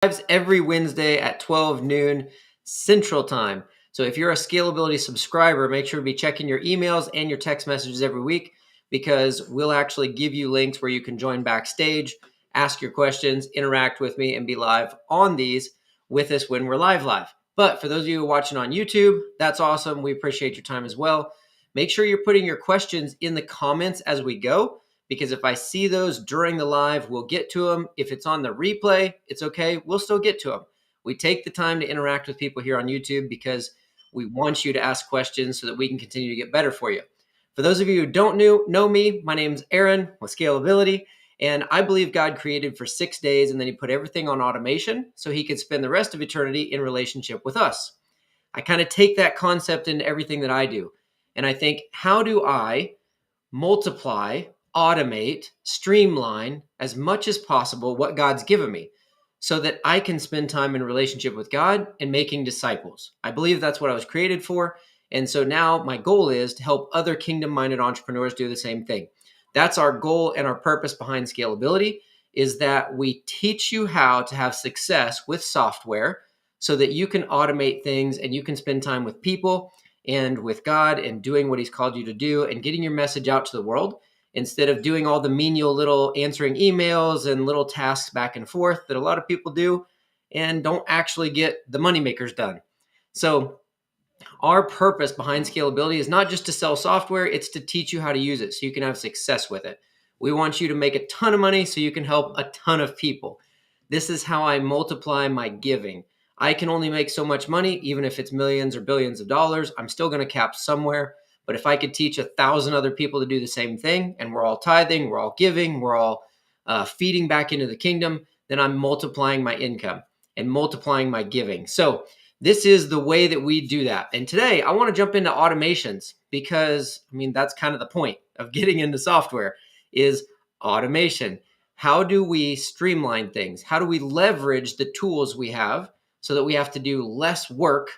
Lives every Wednesday at 12 noon Central Time. So if you're a Scalability subscriber, make sure to be checking your emails and your text messages every week, because we'll actually give you links where you can join backstage, ask your questions, interact with me, and be live on these with us when we're live. But for those of you watching on YouTube, that's awesome. We appreciate your time as well. Make sure you're putting your questions in the comments as we go, because if I see those during the live, we'll get to them. If it's on the replay, it's okay. We'll still get to them. We take the time to interact with people here on YouTube because we want you to ask questions so that we can continue to get better for you. For those of you who don't know me, my name's Aaron with Scalability, and I believe God created for 6 days, and then he put everything on automation so he could spend the rest of eternity in relationship with us. I kind of take that concept into everything that I do. And I think, how do I multiply, automate, streamline as much as possible what God's given me so that I can spend time in relationship with God and making disciples? I believe that's what I was created for. And so now my goal is to help other kingdom-minded entrepreneurs do the same thing. That's our goal, and our purpose behind Scalability is that we teach you how to have success with software so that you can automate things and you can spend time with people and with God and doing what he's called you to do and getting your message out to the world, instead of doing all the menial little answering emails and little tasks back and forth that a lot of people do and don't actually get the moneymakers done. So our purpose behind Scalability is not just to sell software, it's to teach you how to use it so you can have success with it. We want you to make a ton of money so you can help a ton of people. This is how I multiply my giving. I can only make so much money, even if it's millions or billions of dollars. I'm still going to cap somewhere. But if I could teach 1,000 other people to do the same thing, and we're all tithing, we're all giving, we're all feeding back into the kingdom, then I'm multiplying my income and multiplying my giving. So this is the way that we do that. And today I want to jump into automations because, that's kind of the point of getting into software is automation. How do we streamline things? How do we leverage the tools we have so that we have to do less work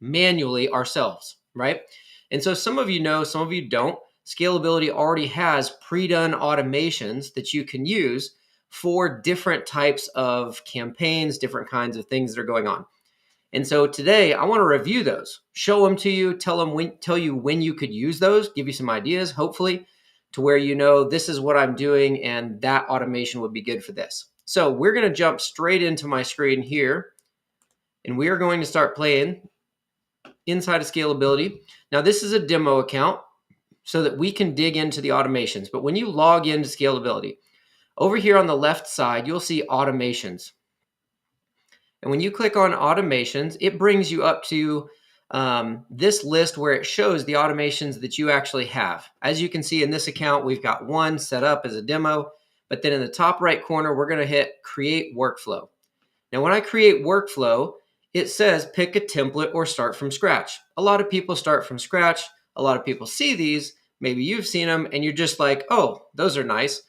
manually ourselves, right? And so some of you know, some of you don't. Scalability already has pre-done automations that you can use for different types of campaigns, different kinds of things that are going on. And so today I want to review those, show them to you, tell you when you could use those, give you some ideas, hopefully, to where you know this is what I'm doing and that automation would be good for this. So we're going to jump straight into my screen here, and we are going to start playing inside of Scalability. Now, this is a demo account so that we can dig into the automations. But when you log into Scalability, over here on the left side, you'll see automations. And when you click on automations, it brings you up to this list where it shows the automations that you actually have. As you can see in this account, we've got one set up as a demo, but then in the top right corner, we're going to hit create workflow. Now, when I create workflow, it says pick a template or start from scratch. A lot of people start from scratch. A lot of people see these. Maybe you've seen them and you're just like, oh, those are nice.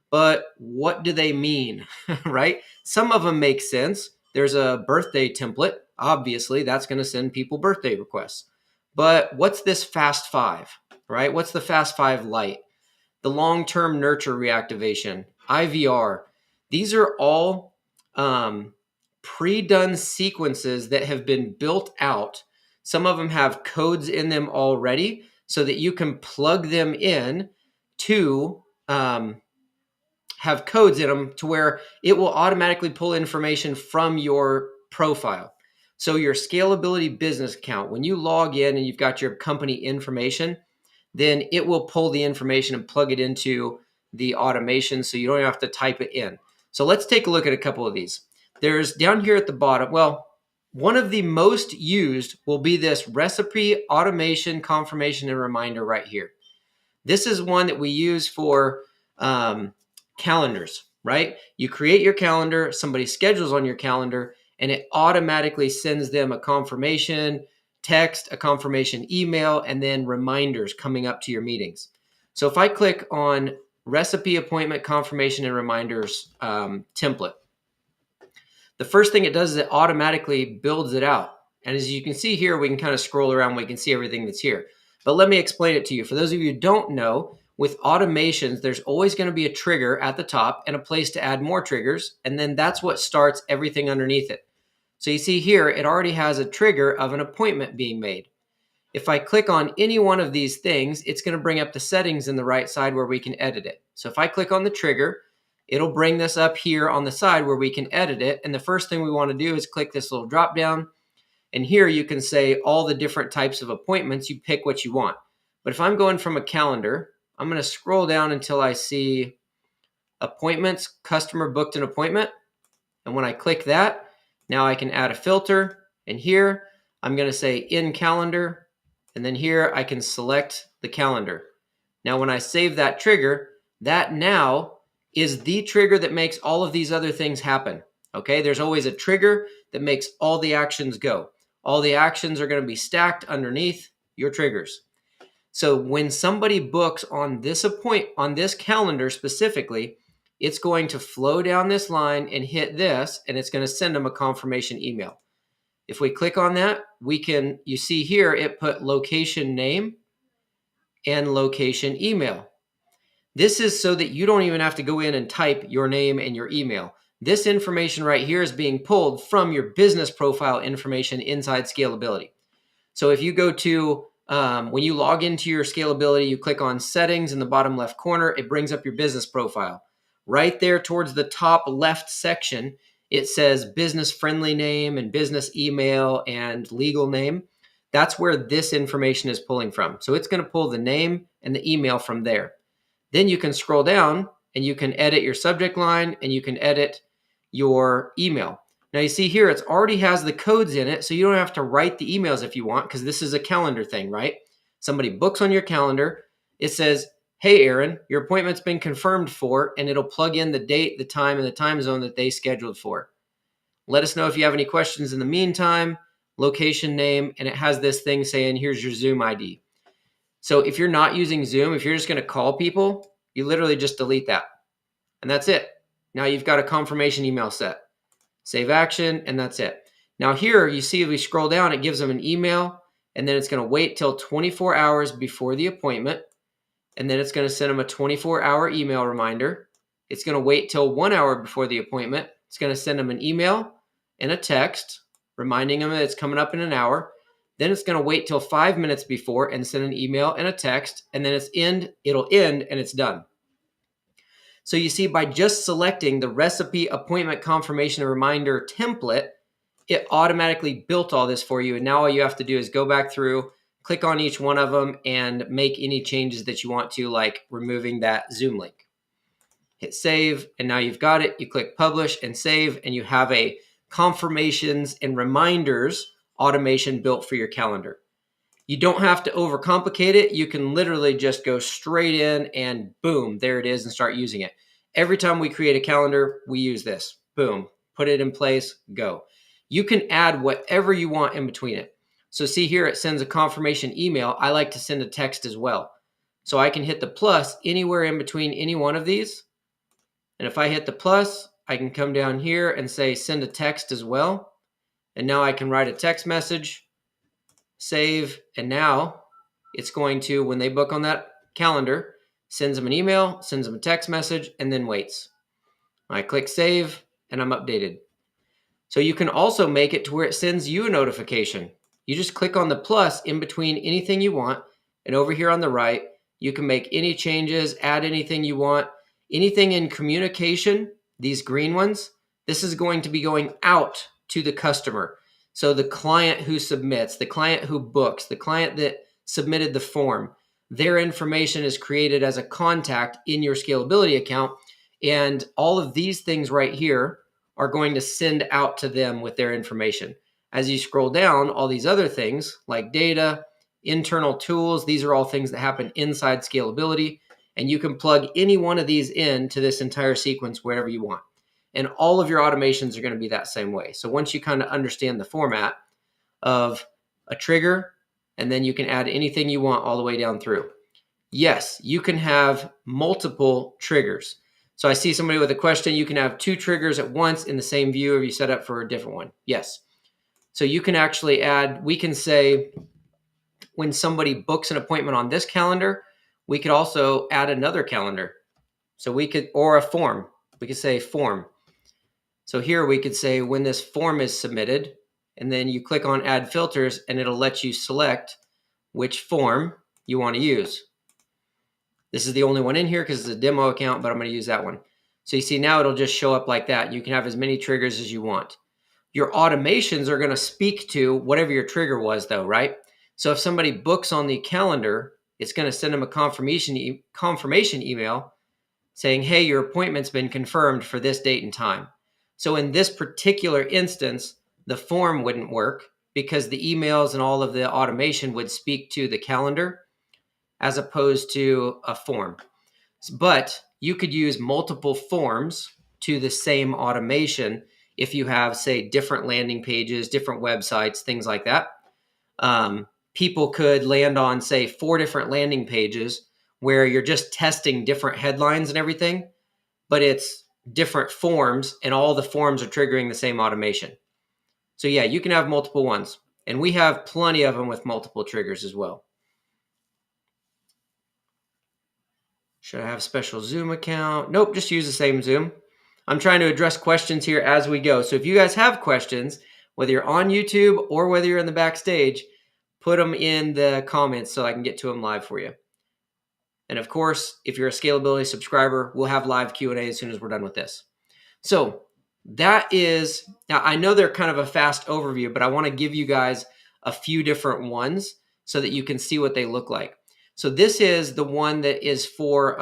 But what do they mean, right? Some of them make sense. There's a birthday template. Obviously, that's going to send people birthday requests. But what's this Fast 5, right? What's the Fast 5 Lite? The long-term nurture reactivation, IVR. These are all pre-done sequences that have been built out. Some of them have codes in them already so that you can plug them in to have codes in them to where it will automatically pull information from your profile. So your Scalability business account, when you log in and you've got your company information, then it will pull the information and plug it into the automation so you don't have to type it in. So let's take a look at a couple of these. There's down here at the bottom, well, one of the most used will be this recipe automation confirmation and reminder right here. This is one that we use for calendars, right? You create your calendar, somebody schedules on your calendar, and it automatically sends them a confirmation text, a confirmation email, and then reminders coming up to your meetings. So if I click on recipe appointment confirmation and reminders template, the first thing it does is it automatically builds it out. And as you can see here, we can kind of scroll around, we can see everything that's here. But let me explain it to you. For those of you who don't know, With automations, there's always going to be a trigger at the top and a place to add more triggers. And then that's what starts everything underneath it. So you see here, it already has a trigger of an appointment being made. If I click on any one of these things, it's going to bring up the settings in the right side where we can edit it. So if I click on the trigger, it'll bring this up here on the side where we can edit it. And the first thing we want to do is click this little drop down. And here you can say all the different types of appointments. You pick what you want. But if I'm going from a calendar, I'm going to scroll down until I see appointments, customer booked an appointment. And when I click that, now I can add a filter. And here I'm going to say in calendar. And then here I can select the calendar. Now, when I save that trigger, that now is the trigger that makes all of these other things happen. Okay, there's always a trigger that makes all the actions go. All the actions are going to be stacked underneath your triggers. So when somebody books on this calendar specifically, it's going to flow down this line and hit this, and it's going to send them a confirmation email. If we click on that, you see here, it put location name and location email. This is so that you don't even have to go in and type your name and your email. This information right here is being pulled from your business profile information inside Scalability. So if you go to, when you log into your Scalability, you click on settings in the bottom left corner, it brings up your business profile. Right there towards the top left section, it says business friendly name and business email and legal name. That's where this information is pulling from. So it's going to pull the name and the email from there. Then you can scroll down and you can edit your subject line and you can edit your email. Now you see here, it already has the codes in it, so you don't have to write the emails if you want, because this is a calendar thing, right? Somebody books on your calendar. It says, hey, Aaron, your appointment's been confirmed for, and it'll plug in the date, the time, and the time zone that they scheduled for. Let us know if you have any questions in the meantime, location name, and it has this thing saying, here's your Zoom ID. So if you're not using Zoom, if you're just going to call people, you literally just delete that. And that's it. Now you've got a confirmation email set. Save action, and that's it. Now here, you see if we scroll down, it gives them an email, and then it's going to wait till 24 hours before the appointment, and then it's going to send them a 24-hour email reminder. It's going to wait till 1 hour before the appointment. It's going to send them an email and a text reminding them that it's coming up in an hour. Then it's going to wait till 5 minutes before and send an email and a text, and then it'll end, and it's done. So you see, by just selecting the recipe appointment confirmation and reminder template, it automatically built all this for you. And now all you have to do is go back through, click on each one of them, and make any changes that you want to, like removing that Zoom link. Hit save, and now you've got it. You click publish and save, and you have a confirmations and reminders automation built for your calendar. You don't have to overcomplicate it. You can literally just go straight in and boom, there it is, and start using it. Every time we create a calendar, we use this. Boom, put it in place, go. You can add whatever you want in between it. So see here, it sends a confirmation email. I like to send a text as well. So I can hit the plus anywhere in between any one of these. And if I hit the plus, I can come down here and say send a text as well. And now I can write a text message, save, and now it's going to, when they book on that calendar, sends them an email, sends them a text message, and then waits. I click save, and I'm updated. So you can also make it to where it sends you a notification. You just click on the plus in between anything you want, and over here on the right, you can make any changes, add anything you want. Anything in communication, these green ones, this is going to be going out to the customer. So the client who submits, the client who books, the client that submitted the form, their information is created as a contact in your Scalability account. And all of these things right here are going to send out to them with their information. As you scroll down, all these other things like data, internal tools, these are all things that happen inside Scalability. And you can plug any one of these into this entire sequence wherever you want. And all of your automations are going to be that same way. So once you kind of understand the format of a trigger, and then you can add anything you want all the way down through. Yes, you can have multiple triggers. So I see somebody with a question, you can have 2 triggers at once in the same view, or you set up for a different one. Yes. So you can actually add, we can say when somebody books an appointment on this calendar, we could also add another calendar. So we could, or a form, we could say form. So here we could say when this form is submitted, and then you click on add filters and it'll let you select which form you want to use. This is the only one in here because it's a demo account, but I'm going to use that one. So you see now it'll just show up like that. You can have as many triggers as you want. Your automations are going to speak to whatever your trigger was though, right? So if somebody books on the calendar, it's going to send them a confirmation email saying, hey, your appointment's been confirmed for this date and time. So in this particular instance, the form wouldn't work because the emails and all of the automation would speak to the calendar as opposed to a form. But you could use multiple forms to the same automation if you have, say, different landing pages, different websites, things like that. People could land on, say, 4 different landing pages where you're just testing different headlines and everything, but it's different forms and all the forms are triggering the same automation. So yeah, you can have multiple ones. And we have plenty of them with multiple triggers as well. Should I have a special Zoom account? Nope, just use the same Zoom. I'm trying to address questions here as we go. So if you guys have questions, whether you're on YouTube or whether you're in the backstage, put them in the comments so I can get to them live for you. And of course, if you're a Scalability subscriber, we'll have live Q&A as soon as we're done with this. So that is, now I know they're kind of a fast overview, but I want to give you guys a few different ones so that you can see what they look like. So this is the one that is for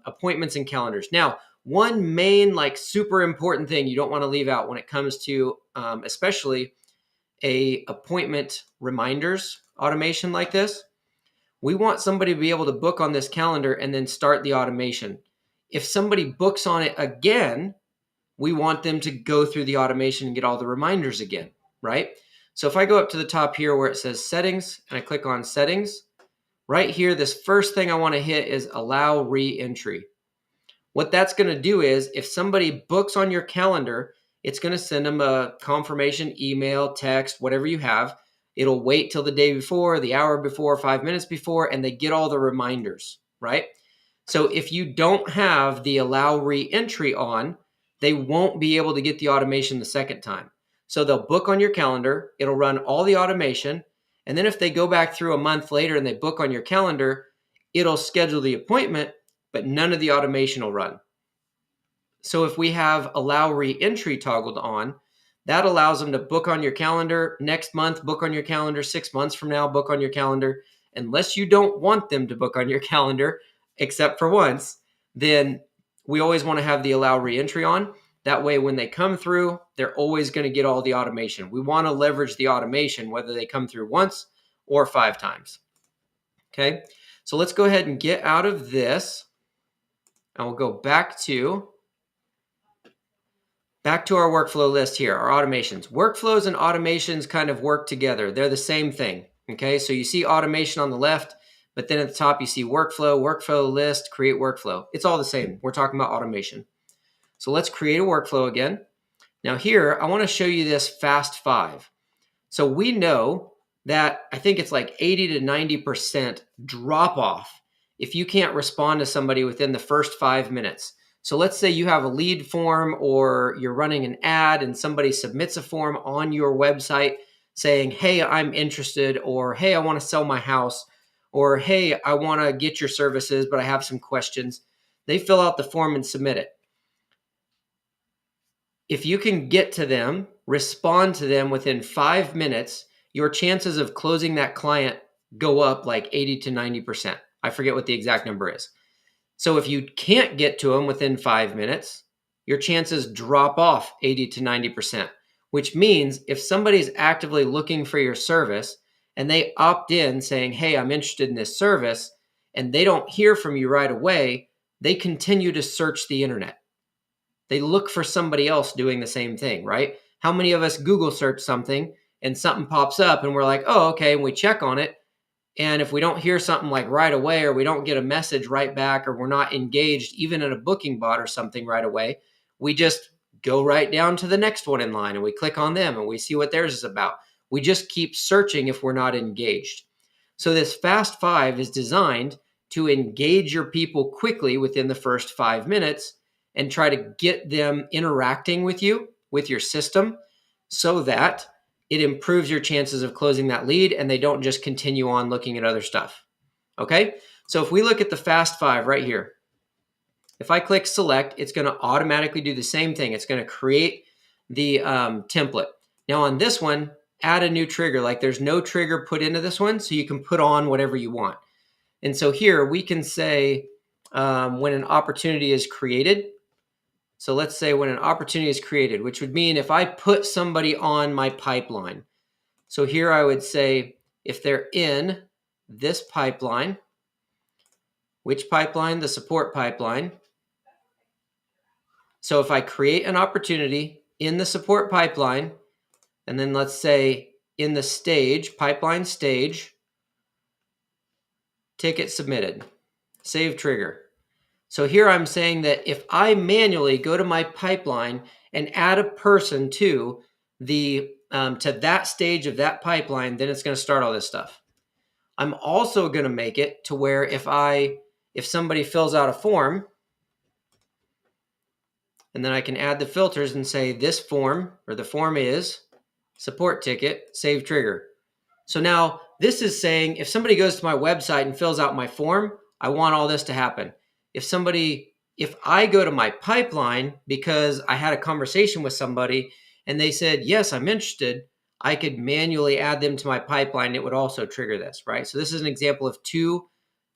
appointments and calendars. Now, one main super important thing you don't want to leave out when it comes to especially a appointment reminders automation like this, we want somebody to be able to book on this calendar and then start the automation. If somebody books on it again, we want them to go through the automation and get all the reminders again, right? So if I go up to the top here where it says settings and I click on settings, right here, this first thing I want to hit is allow re-entry. What that's going to do is if somebody books on your calendar, it's going to send them a confirmation email, text, whatever you have. It'll wait till the day before, the hour before, 5 minutes before, and they get all the reminders, right? So if you don't have the allow re-entry on, they won't be able to get the automation the second time. So they'll book on your calendar, it'll run all the automation, and then if they go back through a month later and they book on your calendar, it'll schedule the appointment, but none of the automation will run. So if we have allow re-entry toggled on, that allows them to book on your calendar next month, book on your calendar 6 months from now, book on your calendar. Unless you don't want them to book on your calendar, except for once, then we always want to have the allow re-entry on. That way, when they come through, they're always going to get all the automation. We want to leverage the automation, whether they come through once or 5 times. Okay, so let's go ahead and get out of this. And we'll go back to our workflow list here, our automations. Workflows and automations kind of work together. They're the same thing. Okay, so you see automation on the left, but then at the top you see workflow list, create workflow. It's all the same. We're talking about automation. So let's create a workflow again. Now here, I want to show you this fast 5. So we know that I think it's like 80 to 90% drop off if you can't respond to somebody within the first 5 minutes. So let's say you have a lead form or you're running an ad and somebody submits a form on your website saying, hey, I'm interested, or hey, I want to sell my house, or hey, I want to get your services, but I have some questions. They fill out the form and submit it. If you can get to them, respond to them within 5 minutes, your chances of closing that client go up like 80 to 90%. I forget what the exact number is. So if you can't get to them within 5 minutes, your chances drop off 80 to 90%, which means if somebody's actively looking for your service and they opt in saying, hey, I'm interested in this service, and they don't hear from you right away, they continue to search the internet. They look for somebody else doing the same thing, right? How many of us Google search something and something pops up and we're like, oh, okay, and we check on it. And if we don't hear something like right away, or we don't get a message right back, or we're not engaged even in a booking bot or something right away, we just go right down to the next one in line and we click on them and we see what theirs is about. We just keep searching if we're not engaged. So this Fast 5 is designed to engage your people quickly within the first 5 minutes and try to get them interacting with you, with your system, so that it improves your chances of closing that lead and they don't just continue on looking at other stuff. Okay? So if we look at the Fast 5 right here, if I click select, it's going to automatically do the same thing. It's going to create the template. Now on this one, add a new trigger. Like there's no trigger put into this one, so you can put on whatever you want. And so here we can say when an opportunity is created. So let's say when an opportunity is created, which would mean if I put somebody on my pipeline. So here I would say if they're in this pipeline, which pipeline? The support pipeline. So if I create an opportunity in the support pipeline, and then let's say in the stage, pipeline stage, ticket submitted, save trigger. So here I'm saying that if I manually go to my pipeline and add a person to the to that stage of that pipeline, then it's going to start all this stuff. I'm also going to make it to where if somebody fills out a form, and then I can add the filters and say this form, or the form is support ticket, save trigger. So now this is saying if somebody goes to my website and fills out my form, I want all this to happen. If I go to my pipeline because I had a conversation with somebody and they said, yes, I'm interested, I could manually add them to my pipeline. It would also trigger this, right? So this is an example of 2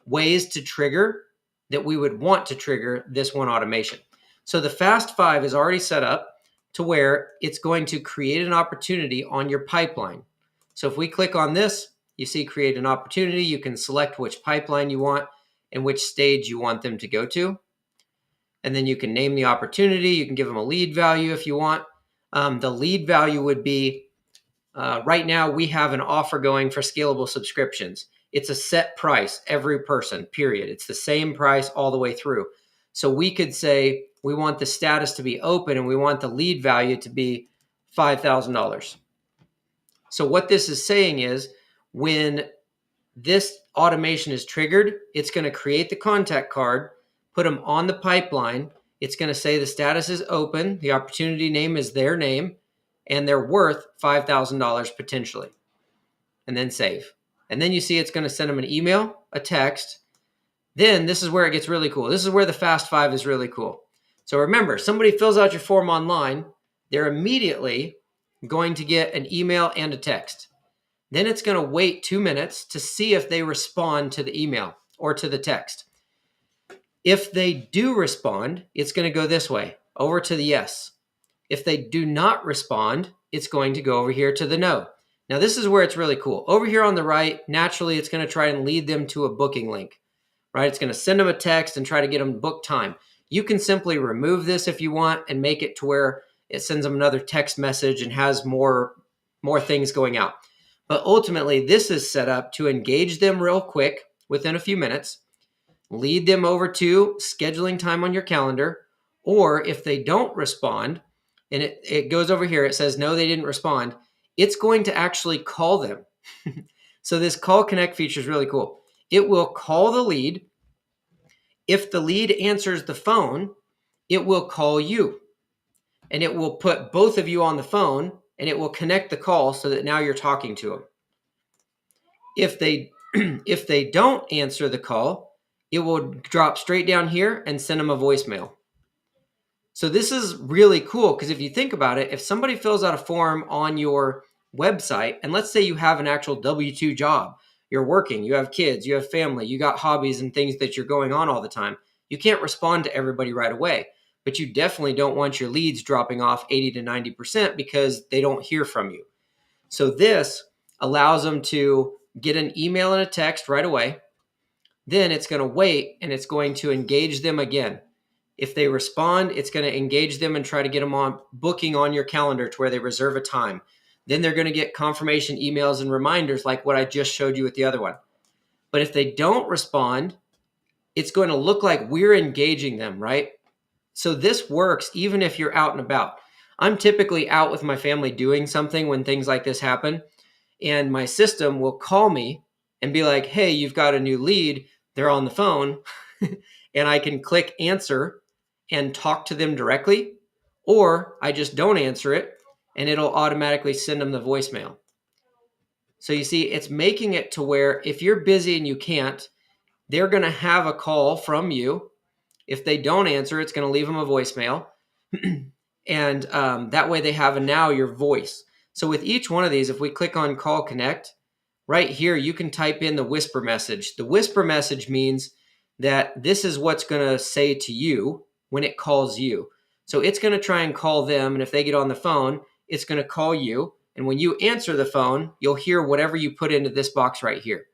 ways to trigger that we would want to trigger this one automation. So the Fast 5 is already set up to where it's going to create an opportunity on your pipeline. So if we click on this, you see create an opportunity. You can select which pipeline you want and which stage you want them to go to. And then you can name the opportunity. You can give them a lead value if you want. The lead value would be, right now we have an offer going for scalable subscriptions. It's a set price, every person, period. It's the same price all the way through. So we could say we want the status to be open and we want the lead value to be $5,000. So what this is saying is when this automation is triggered, it's going to create the contact card, put them on the pipeline. It's going to say the status is open. The opportunity name is their name, and they're worth $5,000 potentially. And then save. And then you see it's going to send them an email, a text. Then this is where it gets really cool. This is where the Fast 5 is really cool. So remember, somebody fills out your form online, they're immediately going to get an email and a text. Then it's going to wait 2 minutes to see if they respond to the email or to the text. If they do respond, it's going to go this way, over to the yes. If they do not respond, it's going to go over here to the no. Now, this is where it's really cool. Over here on the right, naturally, it's going to try and lead them to a booking link, right? It's going to send them a text and try to get them to book time. You can simply remove this if you want and make it to where it sends them another text message and has more things going out. But ultimately, this is set up to engage them real quick within a few minutes, lead them over to scheduling time on your calendar, or if they don't respond, and it goes over here, it says, no, they didn't respond, it's going to actually call them. So this call connect feature is really cool. It will call the lead. If the lead answers the phone, it will call you. And it will put both of you on the phone, and it will connect the call so that now you're talking to them. If they don't answer the call, it will drop straight down here and send them a voicemail. So this is really cool because if you think about it, if somebody fills out a form on your website, and let's say you have an actual W-2 job, you're working, you have kids, you have family, you got hobbies and things that you're going on all the time, you can't respond to everybody right away. But you definitely don't want your leads dropping off 80 to 90% because they don't hear from you. So this allows them to get an email and a text right away. Then it's going to wait and it's going to engage them again. If they respond, it's going to engage them and try to get them on booking on your calendar to where they reserve a time. Then they're going to get confirmation emails and reminders like what I just showed you with the other one. But if they don't respond, it's going to look like we're engaging them, right? So this works even if you're out and about. I'm typically out with my family doing something when things like this happen, and my system will call me and be like, hey, you've got a new lead. they're on the phone and I can click answer and talk to them directly, or I just don't answer it and it'll automatically send them the voicemail. So you see, it's making it to where if you're busy and you can't, they're going to have a call from you. If they don't answer, it's going to leave them a voicemail. And that way they have now your voice. So with each one of these, if we click on Call Connect, right here, you can type in the whisper message. The whisper message means that this is what's going to say to you when it calls you. So it's going to try and call them. And if they get on the phone, it's going to call you. And when you answer the phone, you'll hear whatever you put into this box right here.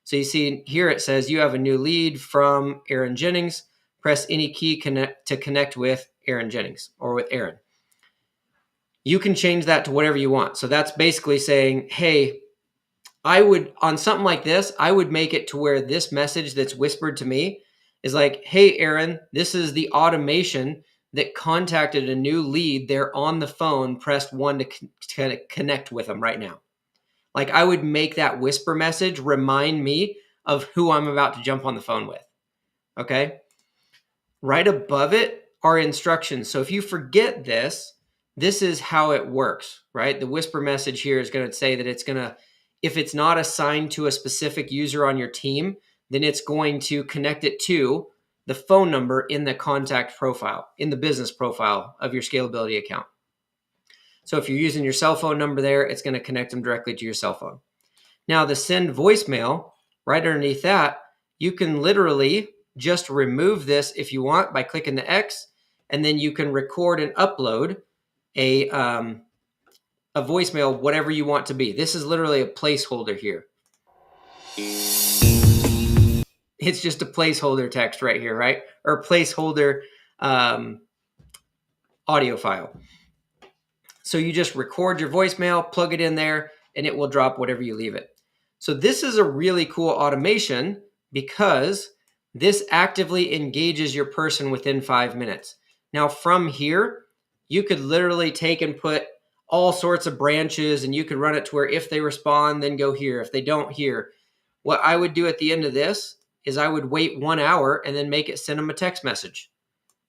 So you see here it says you have a new lead from Aaron Jennings. Press any key to connect with Aaron Jennings or with Aaron. You can change that to whatever you want. So that's basically saying, hey, I would, on something like this, I would make it to where this message that's whispered to me is like, hey, Aaron, this is the automation that contacted a new lead. They're on the phone, pressed 1 to connect with them right now. Like I would make that whisper message remind me of who I'm about to jump on the phone with. Okay. Right above it are instructions. So if you forget this, this is how it works, right? The whisper message here is going to say that it's going to, if it's not assigned to a specific user on your team, then it's going to connect it to the phone number in the contact profile, in the business profile of your scalability account. So if you're using your cell phone number there, it's going to connect them directly to your cell phone. Now the send voicemail, right underneath that, you can literally just remove this if you want by clicking the X, and then you can record and upload a voicemail, whatever you want to be. This is literally a placeholder here. It's just a placeholder text right here, right? Or placeholder audio file. So you just record your voicemail, plug it in there, and it will drop whatever you leave it. So this is a really cool automation because this actively engages your person within 5 minutes. Now from here, you could literally take and put all sorts of branches and you could run it to where if they respond, then go here. If they don't here, what I would do at the end of this is I would wait 1 hour and then make it send them a text message.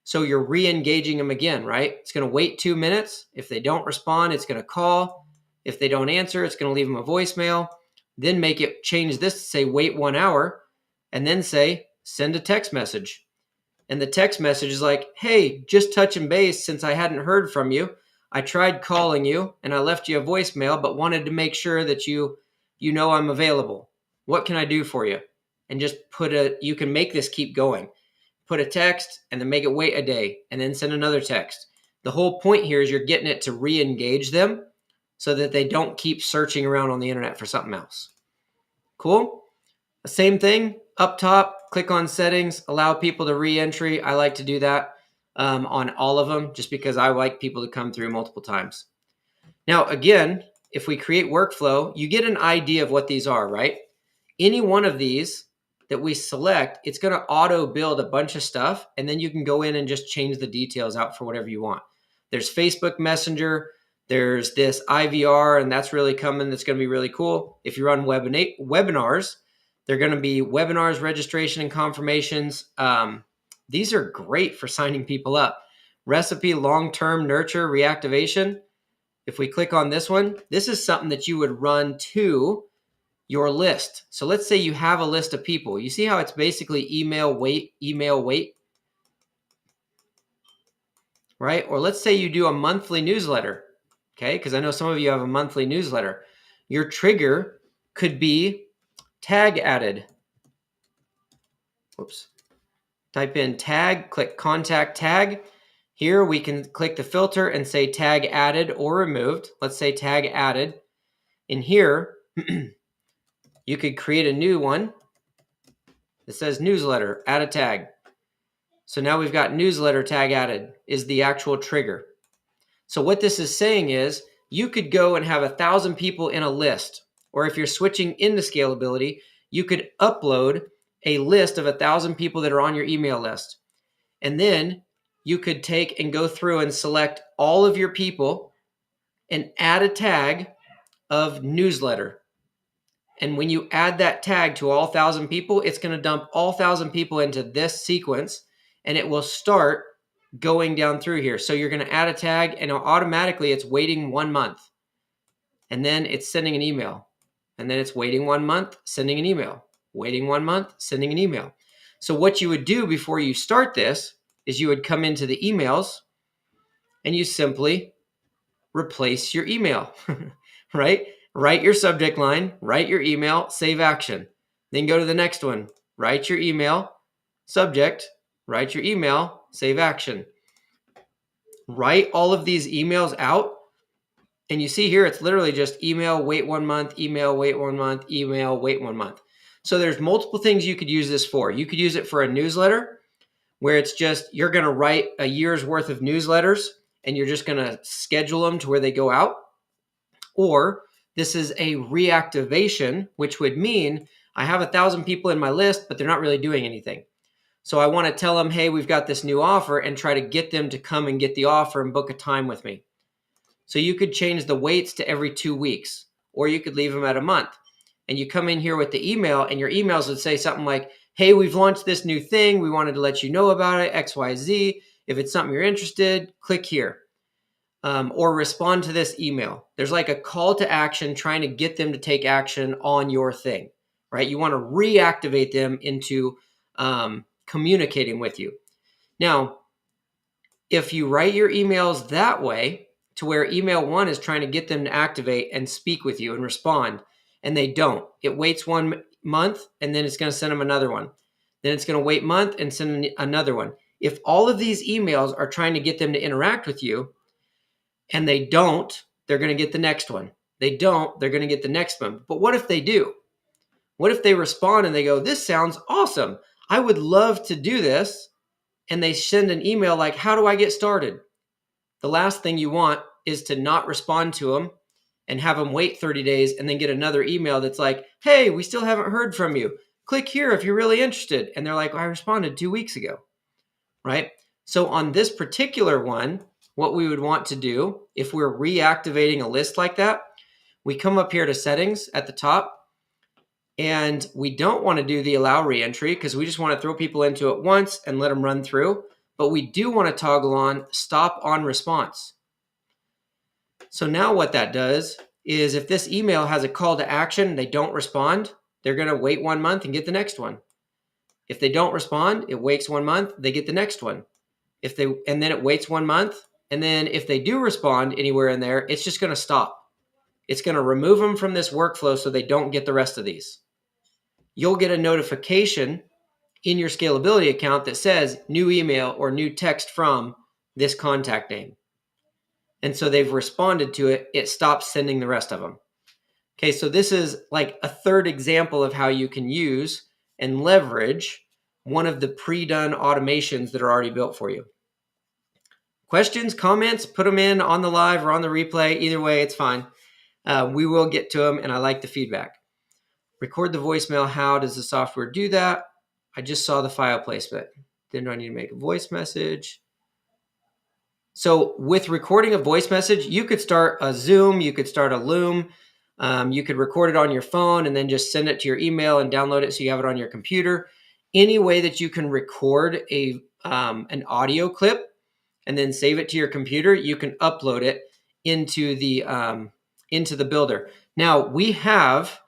So you're re-engaging them again, right? It's going to wait 2 minutes. If they don't respond, it's going to call. If they don't answer, it's going to leave them a voicemail. Then make it change this to say wait 1 hour and then say send a text message. And the text message is like, hey, just touching base since I hadn't heard from you. I tried calling you and I left you a voicemail, but wanted to make sure that you know I'm available. What can I do for you? And just you can make this keep going. Put a text and then make it wait a day and then send another text. The whole point here is you're getting it to re-engage them so that they don't keep searching around on the internet for something else. Cool? The same thing up top, click on settings, allow people to re-entry. I like to do that on all of them just because I like people to come through multiple times. Now, again, if we create workflow, you get an idea of what these are, right? Any one of these that we select, it's going to auto build a bunch of stuff. And then you can go in and just change the details out for whatever you want. There's Facebook Messenger. There's this IVR, and that's really coming. That's going to be really cool. If you run webinars, they're going to be webinars, registration, and confirmations. These are great for signing people up. Recipe, long-term nurture, reactivation. If we click on this one, this is something that you would run to your list. So let's say you have a list of people. You see how it's basically email, wait, right? Or let's say you do a monthly newsletter, okay? Because I know some of you have a monthly newsletter. Your trigger could be tag added. Whoops. Type in tag, click contact tag. Here we can click the filter and say tag added or removed. Let's say tag added. In here, you could create a new one that says newsletter, add a tag. So now we've got newsletter tag added is the actual trigger. So what this is saying is you could go and have 1,000 people in a list, or if you're switching into scalability, you could upload a list of 1,000 people that are on your email list. And then you could take and go through and select all of your people and add a tag of newsletter. And when you add that tag to all 1,000 people, it's going to dump all 1,000 people into this sequence, and it will start going down through here. So you're going to add a tag, and automatically it's waiting 1 month. And then it's sending an email. And then it's waiting 1 month, sending an email. Waiting 1 month, sending an email. So what you would do before you start this is you would come into the emails and you simply replace your email, right? Write your subject line, write your email, save action. Then go to the next one, write your email, subject, write your email, save action. Write all of these emails out. And you see here, it's literally just email, wait 1 month, email, wait 1 month, email, wait 1 month. So there's multiple things you could use this for. You could use it for a newsletter where it's just, you're going to write a year's worth of newsletters and you're just going to schedule them to where they go out. Or this is a reactivation, which would mean I have 1,000 people in my list, but they're not really doing anything. So I want to tell them, hey, we've got this new offer, and try to get them to come and get the offer and book a time with me. So you could change the waits to every 2 weeks, or you could leave them at a month. And you come in here with the email, and your emails would say something like, hey, we've launched this new thing. We wanted to let you know about it, XYZ. If it's something you're interested, click here. Or respond to this email. There's like a call to action trying to get them to take action on your thing, right? You want to reactivate them into communicating with you. Now, if you write your emails that way, to where email 1 is trying to get them to activate and speak with you and respond, and they don't, it waits 1 month, and then it's going to send them another one. Then it's going to wait a month and send another one. If all of these emails are trying to get them to interact with you, and they don't, they're going to get the next one. They don't, they're going to get the next one. But what if they do? What if they respond and they go, this sounds awesome. I would love to do this. And they send an email like, how do I get started? The last thing you want is to not respond to them and have them wait 30 days and then get another email that's like, hey, we still haven't heard from you. Click here if you're really interested. And they're like, I responded 2 weeks ago, right? So on this particular one, what we would want to do if we're reactivating a list like that, we come up here to settings at the top, and we don't want to do the allow reentry because we just want to throw people into it once and let them run through. But we do want to toggle on stop on response. So now what that does is if this email has a call to action, they don't respond, they're going to wait 1 month and get the next one. If they don't respond, it waits 1 month, they get the next one. And then it waits 1 month. And then if they do respond anywhere in there, it's just going to stop. It's going to remove them from this workflow so they don't get the rest of these. You'll get a notification in your scalability account that says new email or new text from this contact name. And so they've responded to it. It stops sending the rest of them. Okay, so this is like a third example of how you can use and leverage one of the pre-done automations that are already built for you. Questions, comments, put them in on the live or on the replay. Either way, it's fine. We will get to them, and I like the feedback. Record the voicemail. How does the software do that? I just saw the file placement. Then do I need to make a voice message? So with recording a voice message, you could start a Zoom, you could start a Loom, you could record it on your phone and then just send it to your email and download it so you have it on your computer. Any way that you can record an audio clip and then save it to your computer, you can upload it into the builder. Now we have,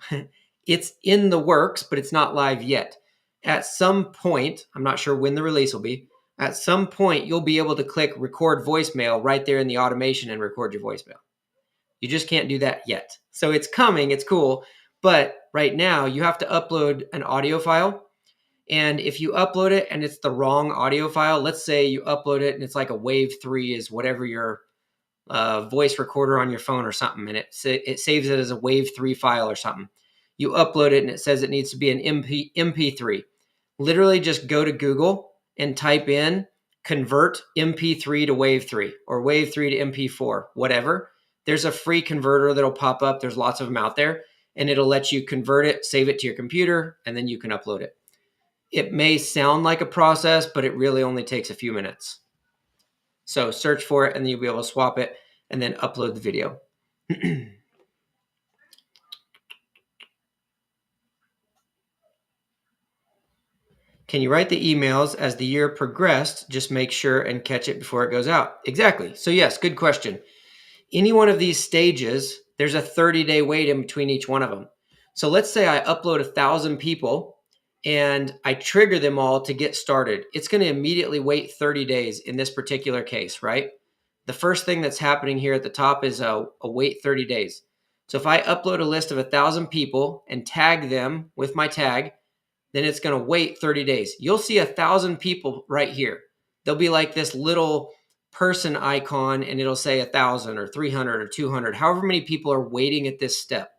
it's in the works, but it's not live yet. At some point, I'm not sure when the release will be, at some point you'll be able to click record voicemail right there in the automation and record your voicemail. You just can't do that yet. So it's coming, it's cool, but right now you have to upload an audio file. And if you upload it and it's the wrong audio file, let's say you upload it and it's like a Wave 3 is whatever your voice recorder on your phone or something, and it saves it as a Wave 3 file or something. You upload it and it says it needs to be an MP3. Literally just go to Google and type in convert MP3 to Wave 3 or Wave 3 to MP4, whatever. There's a free converter that'll pop up. There's lots of them out there, and it'll let you convert it, save it to your computer, and then you can upload it. It may sound like a process, but it really only takes a few minutes. So search for it, and then you'll be able to swap it and then upload the video. Can you write the emails as the year progressed? Just make sure and catch it before it goes out. Exactly. So yes, good question. Any one of these stages, there's a 30-day wait in between each one of them. So let's say I upload 1,000 people and I trigger them all to get started. It's going to immediately wait 30 days in this particular case, right? The first thing that's happening here at the top is a wait 30 days. So if I upload a list of 1,000 people and tag them with my tag, then it's going to wait 30 days. You'll see 1,000 people right here. There'll be like this little person icon and it'll say 1,000 or 300 or 200, however many people are waiting at this step.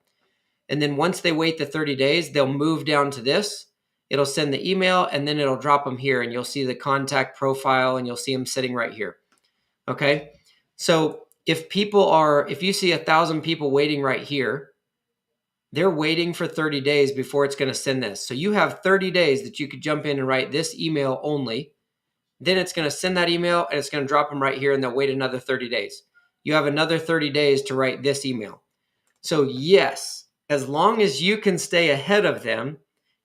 And then once they wait the 30 days, they'll move down to this. It'll send the email and then it'll drop them here and you'll see the contact profile and you'll see them sitting right here. Okay. So if you see 1,000 people waiting right here, they're waiting for 30 days before it's going to send this. So you have 30 days that you could jump in and write this email only. Then it's going to send that email and it's going to drop them right here and they'll wait another 30 days. You have another 30 days to write this email. So yes, as long as you can stay ahead of them,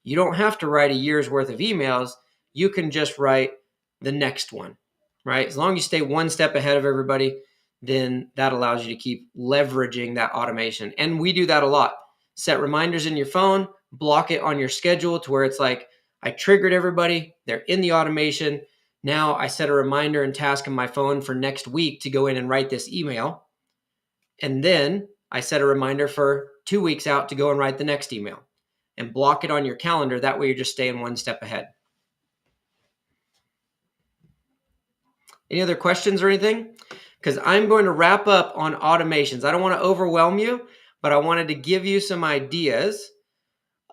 you don't have to write a year's worth of emails. You can just write the next one, right? As long as you stay one step ahead of everybody, then that allows you to keep leveraging that automation. And we do that a lot. Set reminders in your phone, block it on your schedule to where it's like, I triggered everybody, they're in the automation. Now I set a reminder and task on my phone for next week to go in and write this email. And then I set a reminder for 2 weeks out to go and write the next email and block it on your calendar. That way you're just staying one step ahead. Any other questions or anything? Because I'm going to wrap up on automations. I don't want to overwhelm you, but I wanted to give you some ideas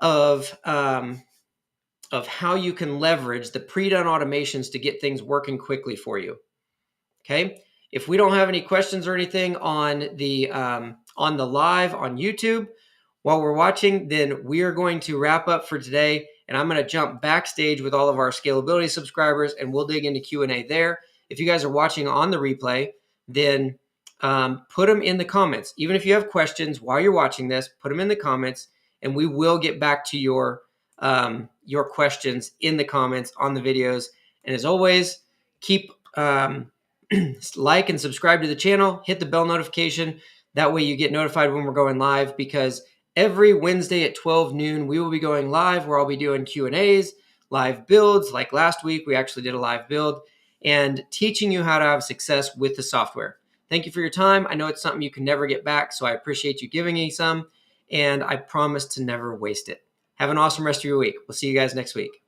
of how you can leverage the pre-done automations to get things working quickly for you. Okay. If we don't have any questions or anything on the live on YouTube while we're watching, then we are going to wrap up for today. And I'm going to jump backstage with all of our scalability subscribers and we'll dig into Q&A there. If you guys are watching on the replay, then put them in the comments. Even if you have questions while you're watching this, put them in the comments and we will get back to your questions in the comments on the videos. And as always, keep like and subscribe to the channel, hit the bell notification. That way you get notified when we're going live, because every Wednesday at 12 noon, we will be going live where I'll be doing Q&As, live builds. Like last week, we actually did a live build and teaching you how to have success with the software. Thank you for your time. I know it's something you can never get back, so I appreciate you giving me some, and I promise to never waste it. Have an awesome rest of your week. We'll see you guys next week.